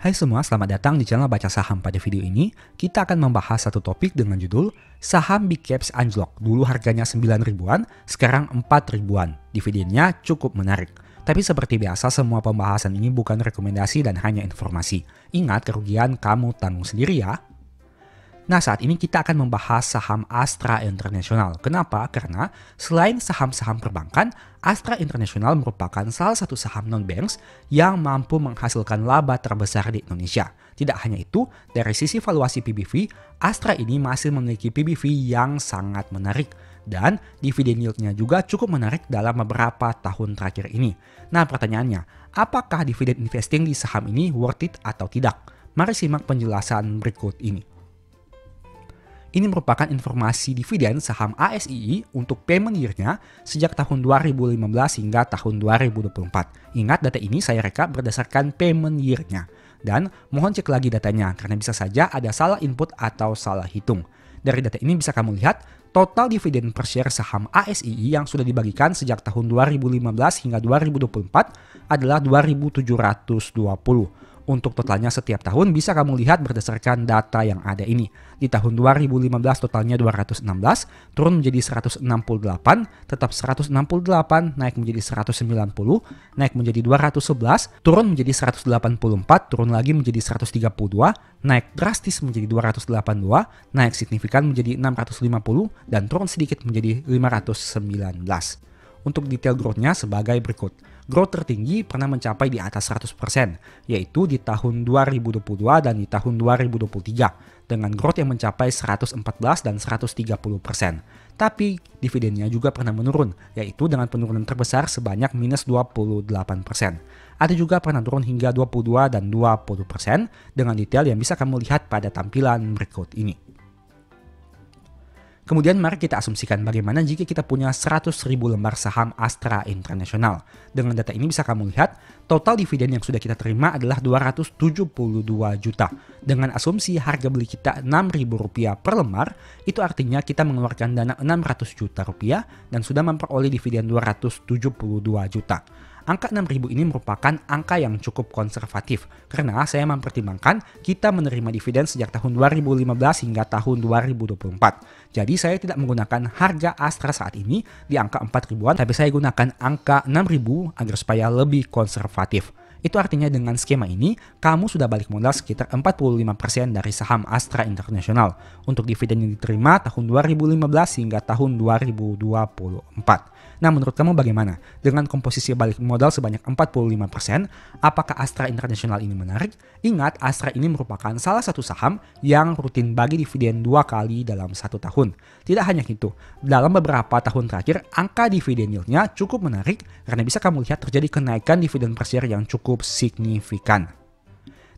Hai semua, selamat datang di channel Baca Saham. Pada video ini, kita akan membahas satu topik dengan judul Saham Big Caps anjlok. Dulu harganya 9 ribuan, sekarang 4 ribuan. Dividennya cukup menarik. Tapi seperti biasa, semua pembahasan ini bukan rekomendasi dan hanya informasi. Ingat, kerugian kamu tanggung sendiri ya. Nah, saat ini kita akan membahas saham Astra International. Kenapa? Karena selain saham-saham perbankan, Astra International merupakan salah satu saham non-banks yang mampu menghasilkan laba terbesar di Indonesia. Tidak hanya itu, dari sisi valuasi PBV, Astra ini masih memiliki PBV yang sangat menarik. Dan dividen yieldnya juga cukup menarik dalam beberapa tahun terakhir ini. Nah, pertanyaannya, apakah dividen investing di saham ini worth it atau tidak? Mari simak penjelasan berikut ini. Ini merupakan informasi dividen saham ASII untuk payment year-nya sejak tahun 2015 hingga tahun 2024. Ingat, data ini saya reka berdasarkan payment year-nya. Dan mohon cek lagi datanya karena bisa saja ada salah input atau salah hitung. Dari data ini bisa kamu lihat total dividen per share saham ASII yang sudah dibagikan sejak tahun 2015 hingga 2024 adalah 2.720. Untuk totalnya setiap tahun bisa kamu lihat berdasarkan data yang ada ini. Di tahun 2015 totalnya 216, turun menjadi 168, tetap 168, naik menjadi 190, naik menjadi 211, turun menjadi 184, turun lagi menjadi 132, naik drastis menjadi 282, naik signifikan menjadi 650, dan turun sedikit menjadi 519. Untuk detail growth-nya sebagai berikut. Growth tertinggi pernah mencapai di atas 100%, yaitu di tahun 2022 dan di tahun 2023, dengan growth yang mencapai 114 dan 130%. Tapi dividennya juga pernah menurun, yaitu dengan penurunan terbesar sebanyak minus 28%. Ada juga pernah turun hingga 22 dan 20%, dengan detail yang bisa kamu lihat pada tampilan berikut ini. Kemudian mari kita asumsikan bagaimana jika kita punya 100.000 lembar saham Astra International. Dengan data ini bisa kamu lihat total dividen yang sudah kita terima adalah 272 juta. Dengan asumsi harga beli kita Rp6.000 per lembar, itu artinya kita mengeluarkan dana 600 juta rupiah dan sudah memperoleh dividen 272 juta. Angka 6.000 ini merupakan angka yang cukup konservatif karena saya mempertimbangkan kita menerima dividen sejak tahun 2015 hingga tahun 2024. Jadi saya tidak menggunakan harga Astra saat ini di angka 4.000-an, tapi saya gunakan angka 6.000 agar supaya lebih konservatif. Itu artinya dengan skema ini, kamu sudah balik modal sekitar 45% dari saham Astra International untuk dividen yang diterima tahun 2015 hingga tahun 2024. Nah, menurut kamu bagaimana? Dengan komposisi balik modal sebanyak 45%, apakah Astra International ini menarik? Ingat, Astra ini merupakan salah satu saham yang rutin bagi dividen 2 kali dalam 1 tahun. Tidak hanya itu, dalam beberapa tahun terakhir, angka dividen yield-nya cukup menarik karena bisa kamu lihat terjadi kenaikan dividen per share yang cukup signifikan.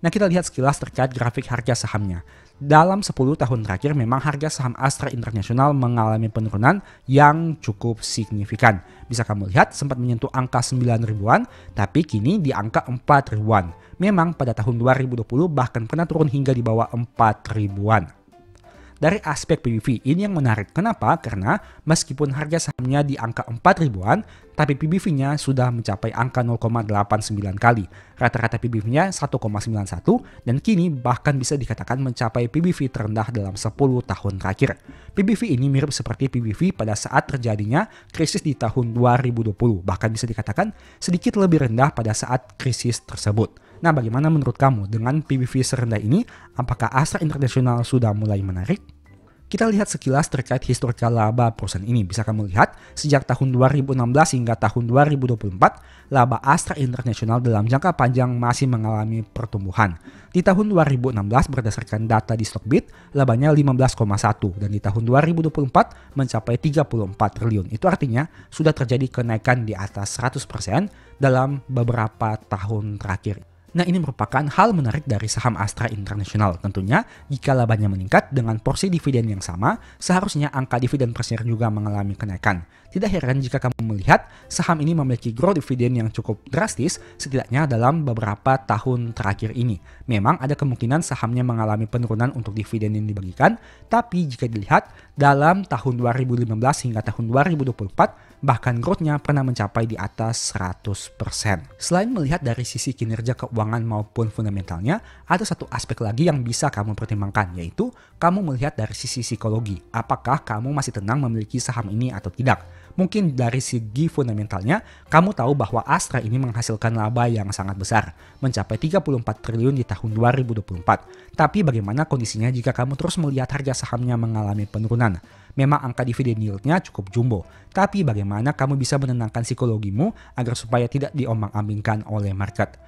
Nah, kita lihat sekilas terkait grafik harga sahamnya. Dalam 10 tahun terakhir memang harga saham Astra International mengalami penurunan yang cukup signifikan. Bisa kamu lihat sempat menyentuh angka 9 ribuan, tapi kini di angka 4 ribuan. Memang pada tahun 2020 bahkan pernah turun hingga di bawah 4 ribuan. Dari aspek PBV ini yang menarik. Kenapa? Karena meskipun harga sahamnya di angka 4 ribuan, tapi PBV-nya sudah mencapai angka 0,89 kali. Rata-rata PBV-nya 1,91 dan kini bahkan bisa dikatakan mencapai PBV terendah dalam 10 tahun terakhir. PBV ini mirip seperti PBV pada saat terjadinya krisis di tahun 2020. Bahkan bisa dikatakan sedikit lebih rendah pada saat krisis tersebut. Nah, bagaimana menurut kamu dengan PBV serendah ini? Apakah Astra International sudah mulai menarik? Kita lihat sekilas terkait historical laba perusahaan ini. Bisa kamu lihat sejak tahun 2016 hingga tahun 2024, laba Astra International dalam jangka panjang masih mengalami pertumbuhan. Di tahun 2016 berdasarkan data di Stockbit, labanya 15,1 dan di tahun 2024 mencapai 34 triliun. Itu artinya sudah terjadi kenaikan di atas 100% dalam beberapa tahun terakhir. Nah, ini merupakan hal menarik dari saham Astra International. Tentunya, jika labanya meningkat dengan porsi dividen yang sama, seharusnya angka dividen per share juga mengalami kenaikan. Tidak heran jika kamu melihat saham ini memiliki growth dividen yang cukup drastis, setidaknya dalam beberapa tahun terakhir ini. Memang ada kemungkinan sahamnya mengalami penurunan untuk dividen yang dibagikan, tapi jika dilihat dalam tahun 2015 hingga tahun 2024, bahkan growth-nya pernah mencapai di atas 100%. Selain melihat dari sisi kinerja keuangan maupun fundamentalnya, ada satu aspek lagi yang bisa kamu pertimbangkan, yaitu kamu melihat dari sisi psikologi. Apakah kamu masih tenang memiliki saham ini atau tidak? Mungkin dari segi fundamentalnya, kamu tahu bahwa Astra ini menghasilkan laba yang sangat besar, mencapai 34 triliun di tahun 2024. Tapi bagaimana kondisinya jika kamu terus melihat harga sahamnya mengalami penurunan? Memang angka dividen yield-nya cukup jumbo, tapi bagaimana kamu bisa menenangkan psikologimu agar supaya tidak diombang-ambingkan oleh market?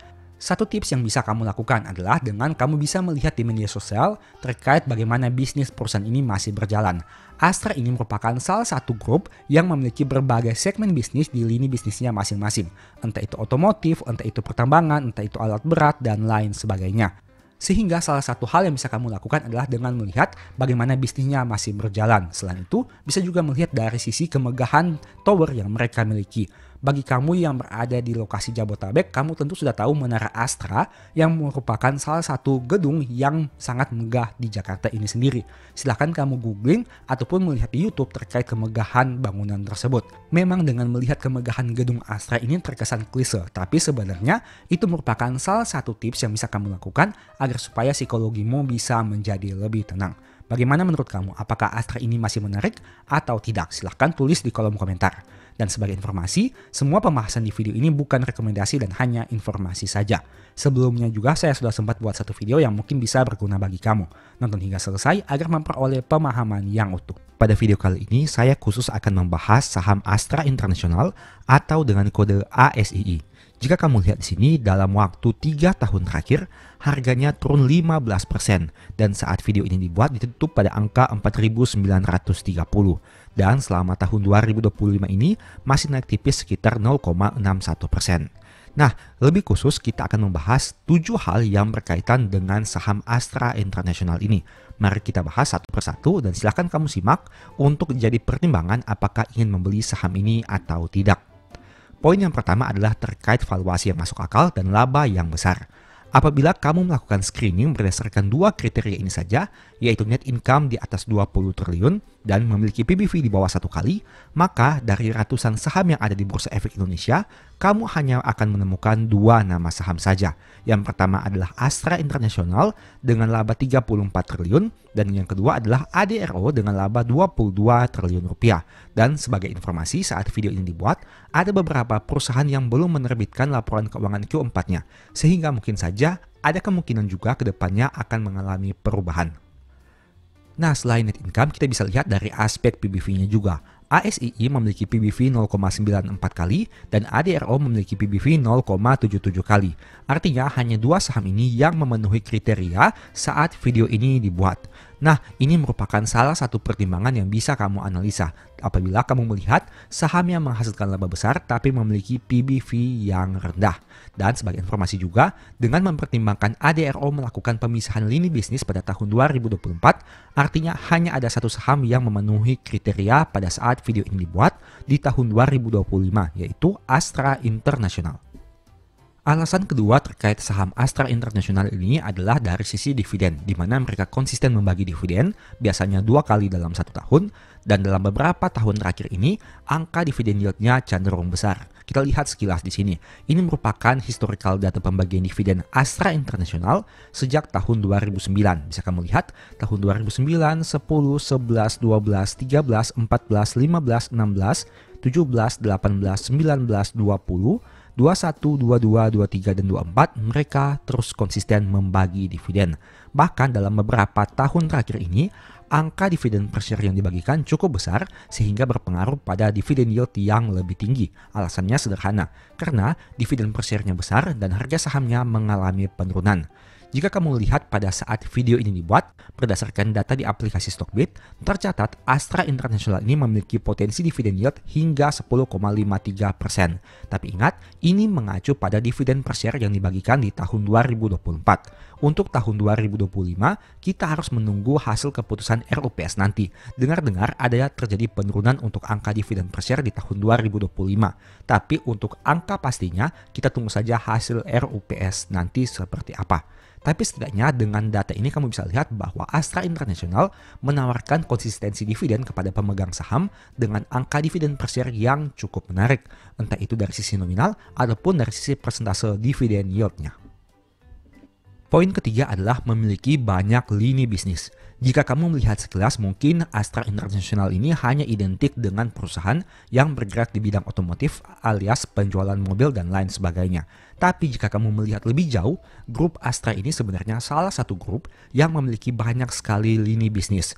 Satu tips yang bisa kamu lakukan adalah dengan kamu bisa melihat di media sosial terkait bagaimana bisnis perusahaan ini masih berjalan. Astra ini merupakan salah satu grup yang memiliki berbagai segmen bisnis di lini bisnisnya masing-masing. Entah itu otomotif, entah itu pertambangan, entah itu alat berat, dan lain sebagainya. Sehingga salah satu hal yang bisa kamu lakukan adalah dengan melihat bagaimana bisnisnya masih berjalan. Selain itu, bisa juga melihat dari sisi kemegahan tower yang mereka miliki. Bagi kamu yang berada di lokasi Jabodetabek, kamu tentu sudah tahu Menara Astra yang merupakan salah satu gedung yang sangat megah di Jakarta ini sendiri. Silahkan kamu googling ataupun melihat di YouTube terkait kemegahan bangunan tersebut. Memang dengan melihat kemegahan gedung Astra ini terkesan klise, tapi sebenarnya itu merupakan salah satu tips yang bisa kamu lakukan agar supaya psikologimu bisa menjadi lebih tenang. Bagaimana menurut kamu? Apakah Astra ini masih menarik atau tidak? Silahkan tulis di kolom komentar. Dan sebagai informasi, semua pembahasan di video ini bukan rekomendasi dan hanya informasi saja. Sebelumnya juga saya sudah sempat buat satu video yang mungkin bisa berguna bagi kamu. Nonton hingga selesai agar memperoleh pemahaman yang utuh. Pada video kali ini, saya khusus akan membahas saham Astra International atau dengan kode ASII. Jika kamu lihat di sini, dalam waktu 3 tahun terakhir, harganya turun 15% dan saat video ini dibuat ditutup pada angka 4.930 dan selama tahun 2025 ini masih naik tipis sekitar 0,61%. Nah, lebih khusus kita akan membahas 7 hal yang berkaitan dengan saham Astra International ini. Mari kita bahas satu persatu dan silahkan kamu simak untuk jadi pertimbangan apakah ingin membeli saham ini atau tidak. Poin yang pertama adalah terkait valuasi yang masuk akal dan laba yang besar. Apabila kamu melakukan screening berdasarkan 2 kriteria ini saja, yaitu net income di atas 20 triliun dan memiliki PBV di bawah 1 kali, maka dari ratusan saham yang ada di Bursa Efek Indonesia, kamu hanya akan menemukan 2 nama saham saja. Yang pertama adalah Astra International dengan laba 34 triliun dan yang kedua adalah ADRO dengan laba 22 triliun rupiah. Dan sebagai informasi saat video ini dibuat, ada beberapa perusahaan yang belum menerbitkan laporan keuangan Q4-nya, sehingga mungkin saja ada kemungkinan juga ke depannya akan mengalami perubahan. Nah, selain net income, kita bisa lihat dari aspek PBV-nya juga. ASII memiliki PBV 0,94 kali dan ADRO memiliki PBV 0,77 kali. Artinya hanya 2 saham ini yang memenuhi kriteria saat video ini dibuat. Nah, ini merupakan salah satu pertimbangan yang bisa kamu analisa apabila kamu melihat saham yang menghasilkan laba besar tapi memiliki PBV yang rendah. Dan sebagai informasi juga, dengan mempertimbangkan ADRO melakukan pemisahan lini bisnis pada tahun 2024, artinya hanya ada satu saham yang memenuhi kriteria pada saat video ini dibuat di tahun 2025, yaitu Astra International. Alasan kedua terkait saham Astra International ini adalah dari sisi dividen, di mana mereka konsisten membagi dividen, biasanya 2 kali dalam 1 tahun, dan dalam beberapa tahun terakhir ini, angka dividen yield-nya cenderung besar. Kita lihat sekilas di sini. Ini merupakan historical data pembagian dividen Astra International sejak tahun 2009. Bisa kamu lihat, tahun 2009, 10, 11, 12, 13, 14, 15, 16, 17, 18, 19, 20, 21, 22, 23, dan 24 mereka terus konsisten membagi dividen. Bahkan dalam beberapa tahun terakhir ini, angka dividen per share yang dibagikan cukup besar sehingga berpengaruh pada dividen yield yang lebih tinggi. Alasannya sederhana, karena dividen per share-nya besar dan harga sahamnya mengalami penurunan. Jika kamu lihat pada saat video ini dibuat, berdasarkan data di aplikasi Stockbit, tercatat Astra International ini memiliki potensi dividen yield hingga 10,53%. Tapi ingat, ini mengacu pada dividen per share yang dibagikan di tahun 2024. Untuk tahun 2025, kita harus menunggu hasil keputusan RUPS nanti. Dengar-dengar ada terjadi penurunan untuk angka dividen per share di tahun 2025. Tapi untuk angka pastinya, kita tunggu saja hasil RUPS nanti seperti apa. Tapi setidaknya dengan data ini kamu bisa lihat bahwa Astra International menawarkan konsistensi dividen kepada pemegang saham dengan angka dividen per share yang cukup menarik, entah itu dari sisi nominal ataupun dari sisi persentase dividen yield-nya. Poin ketiga adalah memiliki banyak lini bisnis. Jika kamu melihat sekilas, mungkin Astra International ini hanya identik dengan perusahaan yang bergerak di bidang otomotif alias penjualan mobil dan lain sebagainya. Tapi jika kamu melihat lebih jauh, grup Astra ini sebenarnya salah satu grup yang memiliki banyak sekali lini bisnis.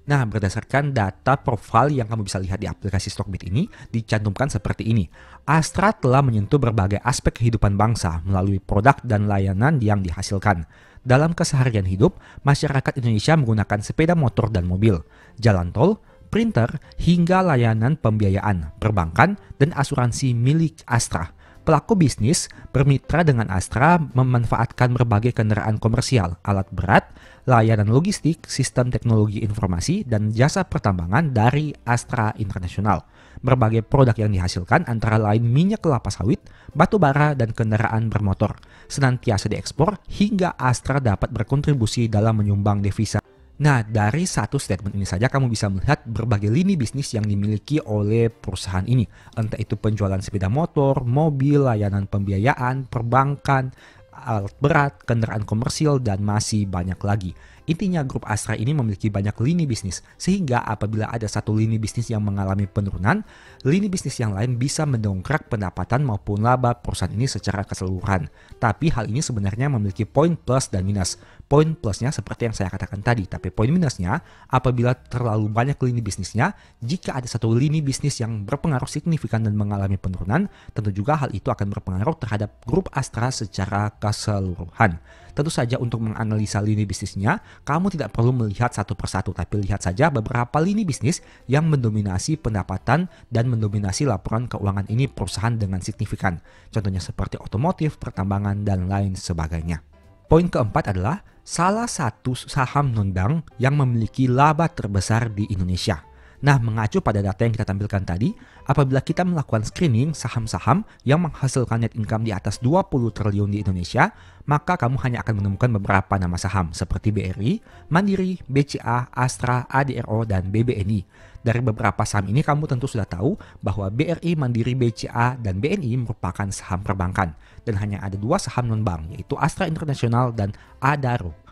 Nah, berdasarkan data profil yang kamu bisa lihat di aplikasi Stockbit ini, dicantumkan seperti ini. Astra telah menyentuh berbagai aspek kehidupan bangsa melalui produk dan layanan yang dihasilkan. Dalam keseharian hidup, masyarakat Indonesia menggunakan sepeda motor dan mobil, jalan tol, printer, hingga layanan pembiayaan, perbankan, dan asuransi milik Astra. Pelaku bisnis bermitra dengan Astra memanfaatkan berbagai kendaraan komersial, alat berat, layanan logistik, sistem teknologi informasi, dan jasa pertambangan dari Astra International. Berbagai produk yang dihasilkan antara lain minyak kelapa sawit, batu bara, dan kendaraan bermotor. Senantiasa diekspor hingga Astra dapat berkontribusi dalam menyumbang devisa. Nah, dari satu statement ini saja kamu bisa melihat berbagai lini bisnis yang dimiliki oleh perusahaan ini. Entah itu penjualan sepeda motor, mobil, layanan pembiayaan, perbankan, alat berat, kendaraan komersil, dan masih banyak lagi. Intinya grup Astra ini memiliki banyak lini bisnis, sehingga apabila ada satu lini bisnis yang mengalami penurunan, lini bisnis yang lain bisa mendongkrak pendapatan maupun laba perusahaan ini secara keseluruhan. Tapi hal ini sebenarnya memiliki poin plus dan minus. Poin plusnya seperti yang saya katakan tadi, tapi poin minusnya apabila terlalu banyak lini bisnisnya, jika ada satu lini bisnis yang berpengaruh signifikan dan mengalami penurunan, tentu juga hal itu akan berpengaruh terhadap grup Astra secara keseluruhan. Tentu saja untuk menganalisa lini bisnisnya, kamu tidak perlu melihat satu persatu, tapi lihat saja beberapa lini bisnis yang mendominasi pendapatan dan mendominasi laporan keuangan ini perusahaan dengan signifikan. Contohnya seperti otomotif, pertambangan, dan lain sebagainya. Poin keempat adalah salah satu saham non-bank yang memiliki laba terbesar di Indonesia. Nah, mengacu pada data yang kita tampilkan tadi, apabila kita melakukan screening saham-saham yang menghasilkan net income di atas 20 triliun di Indonesia, maka kamu hanya akan menemukan beberapa nama saham seperti BRI, Mandiri, BCA, Astra, ADRO, dan BBNI. Dari beberapa saham ini kamu tentu sudah tahu bahwa BRI, Mandiri, BCA, dan BNI merupakan saham perbankan. Dan hanya ada dua saham non-bank, yaitu Astra International dan Adaro.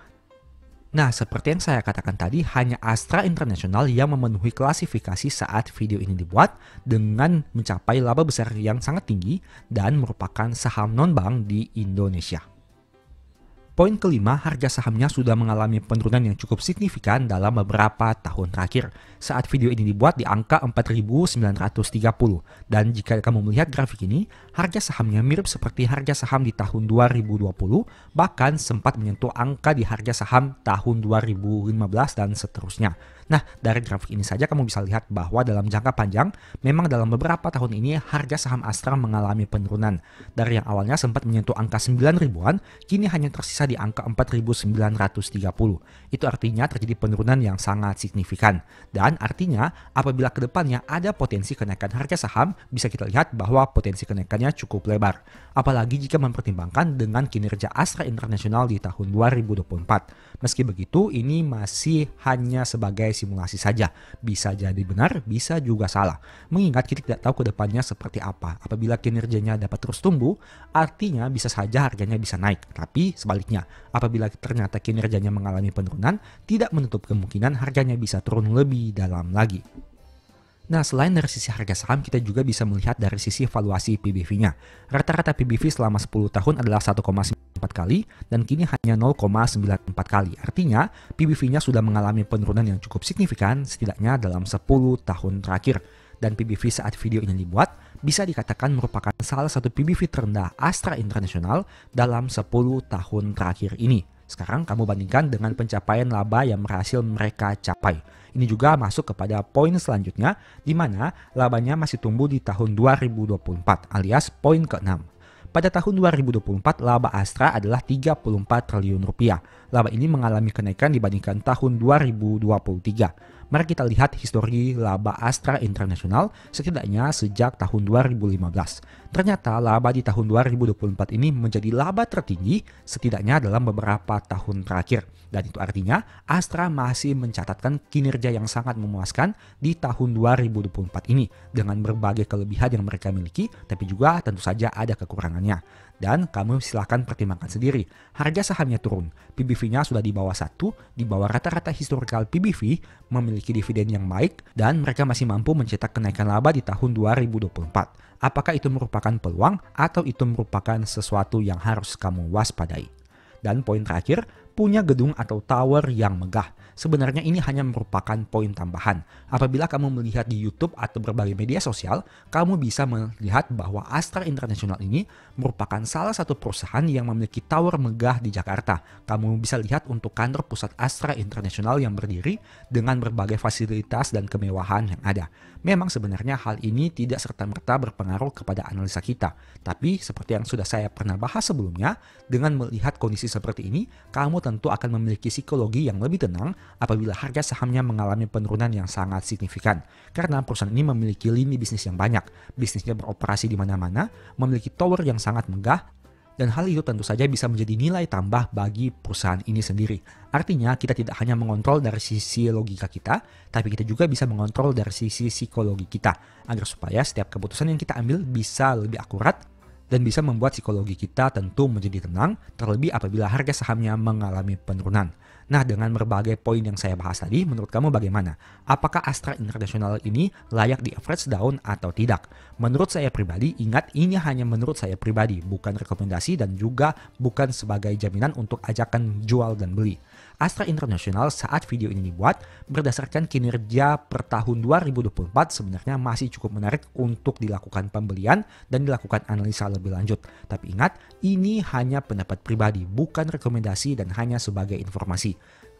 Nah, seperti yang saya katakan tadi, hanya Astra International yang memenuhi klasifikasi saat video ini dibuat dengan mencapai laba besar yang sangat tinggi dan merupakan saham non-bank di Indonesia. Poin kelima, harga sahamnya sudah mengalami penurunan yang cukup signifikan dalam beberapa tahun terakhir. Saat video ini dibuat di angka 4.930. Dan jika kamu melihat grafik ini, harga sahamnya mirip seperti harga saham di tahun 2020, bahkan sempat menyentuh angka di harga saham tahun 2015 dan seterusnya. Nah, dari grafik ini saja kamu bisa lihat bahwa dalam jangka panjang, memang dalam beberapa tahun ini harga saham Astra mengalami penurunan. Dari yang awalnya sempat menyentuh angka 9 ribuan, kini hanya tersisa di angka 4.930. Itu artinya terjadi penurunan yang sangat signifikan. Dan artinya apabila kedepannya ada potensi kenaikan harga saham, bisa kita lihat bahwa potensi kenaikannya cukup lebar. Apalagi jika mempertimbangkan dengan kinerja Astra International di tahun 2024. Meski begitu, ini masih hanya sebagai simulasi saja. Bisa jadi benar, bisa juga salah. Mengingat kita tidak tahu kedepannya seperti apa. Apabila kinerjanya dapat terus tumbuh, artinya bisa saja harganya bisa naik. Tapi sebaliknya, apabila ternyata kinerjanya mengalami penurunan, tidak menutup kemungkinan harganya bisa turun lebih dalam lagi. Nah, selain dari sisi harga saham, kita juga bisa melihat dari sisi valuasi PBV-nya. Rata-rata PBV selama 10 tahun adalah 1,94 kali dan kini hanya 0,94 kali. Artinya, PBV-nya sudah mengalami penurunan yang cukup signifikan setidaknya dalam 10 tahun terakhir. Dan PBV saat video ini dibuat bisa dikatakan merupakan salah satu PBV terendah Astra International dalam 10 tahun terakhir ini. Sekarang kamu bandingkan dengan pencapaian laba yang berhasil mereka capai. Ini juga masuk kepada poin selanjutnya, di mana labanya masih tumbuh di tahun 2024 alias poin ke-6. Pada tahun 2024, laba Astra adalah 34 triliun rupiah. Laba ini mengalami kenaikan dibandingkan tahun 2023. Mari kita lihat histori laba Astra International setidaknya sejak tahun 2015. Ternyata laba di tahun 2024 ini menjadi laba tertinggi setidaknya dalam beberapa tahun terakhir. Dan itu artinya Astra masih mencatatkan kinerja yang sangat memuaskan di tahun 2024 ini dengan berbagai kelebihan yang mereka miliki, tapi juga tentu saja ada kekurangannya. Dan kamu silahkan pertimbangkan sendiri. Harga sahamnya turun, PBV-nya sudah di bawah 1, di bawah rata-rata historical PBV, memiliki dividen yang baik, dan mereka masih mampu mencetak kenaikan laba di tahun 2024. Apakah itu merupakan peluang atau itu merupakan sesuatu yang harus kamu waspadai? Dan poin terakhir, punya gedung atau tower yang megah. Sebenarnya ini hanya merupakan poin tambahan. Apabila kamu melihat di YouTube atau berbagai media sosial, kamu bisa melihat bahwa Astra International ini merupakan salah satu perusahaan yang memiliki tower megah di Jakarta. Kamu bisa lihat untuk kantor pusat Astra International yang berdiri dengan berbagai fasilitas dan kemewahan yang ada. Memang sebenarnya hal ini tidak serta-merta berpengaruh kepada analisa kita. Tapi seperti yang sudah saya pernah bahas sebelumnya, dengan melihat kondisi seperti ini, kamu tentu akan memiliki psikologi yang lebih tenang apabila harga sahamnya mengalami penurunan yang sangat signifikan. Karena perusahaan ini memiliki lini bisnis yang banyak, bisnisnya beroperasi di mana-mana, memiliki tower yang sangat megah, dan hal itu tentu saja bisa menjadi nilai tambah bagi perusahaan ini sendiri. Artinya kita tidak hanya mengontrol dari sisi logika kita, tapi kita juga bisa mengontrol dari sisi psikologi kita, agar supaya setiap keputusan yang kita ambil bisa lebih akurat, dan bisa membuat psikologi kita tentu menjadi tenang, terlebih apabila harga sahamnya mengalami penurunan. Nah, dengan berbagai poin yang saya bahas tadi, menurut kamu bagaimana? Apakah Astra International ini layak di average down atau tidak? Menurut saya pribadi, ingat ini hanya menurut saya pribadi, bukan rekomendasi dan juga bukan sebagai jaminan untuk ajakan jual dan beli. Astra International saat video ini dibuat, berdasarkan kinerja per tahun 2024 sebenarnya masih cukup menarik untuk dilakukan pembelian dan dilakukan analisa lebih lanjut. Tapi ingat, ini hanya pendapat pribadi, bukan rekomendasi dan hanya sebagai informasi.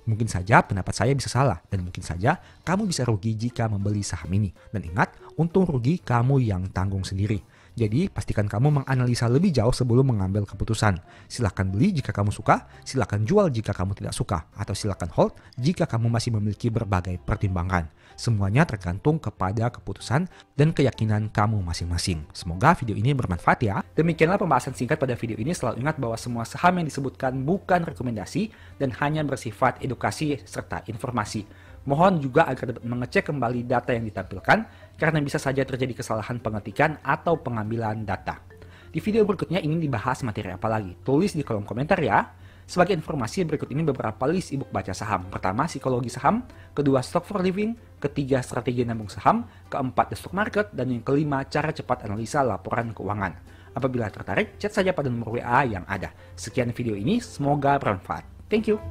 Mungkin saja pendapat saya bisa salah dan mungkin saja kamu bisa rugi jika membeli saham ini. Dan ingat, untung rugi kamu yang tanggung sendiri. Jadi pastikan kamu menganalisa lebih jauh sebelum mengambil keputusan. Silahkan beli jika kamu suka, silahkan jual jika kamu tidak suka, atau silahkan hold jika kamu masih memiliki berbagai pertimbangan. Semuanya tergantung kepada keputusan dan keyakinan kamu masing-masing. Semoga video ini bermanfaat ya. Demikianlah pembahasan singkat pada video ini. Selalu ingat bahwa semua saham yang disebutkan bukan rekomendasi dan hanya bersifat edukasi serta informasi. Mohon juga agar dapat mengecek kembali data yang ditampilkan karena bisa saja terjadi kesalahan pengetikan atau pengambilan data. Di video berikutnya ingin dibahas materi apa lagi? Tulis di kolom komentar ya. Sebagai informasi, berikut ini beberapa list ebook baca saham. Pertama, psikologi saham. Kedua, stock for living. Ketiga, strategi nabung saham. Keempat, the stock market. Dan yang kelima, cara cepat analisa laporan keuangan. Apabila tertarik, chat saja pada nomor WA yang ada. Sekian video ini, semoga bermanfaat. Thank you.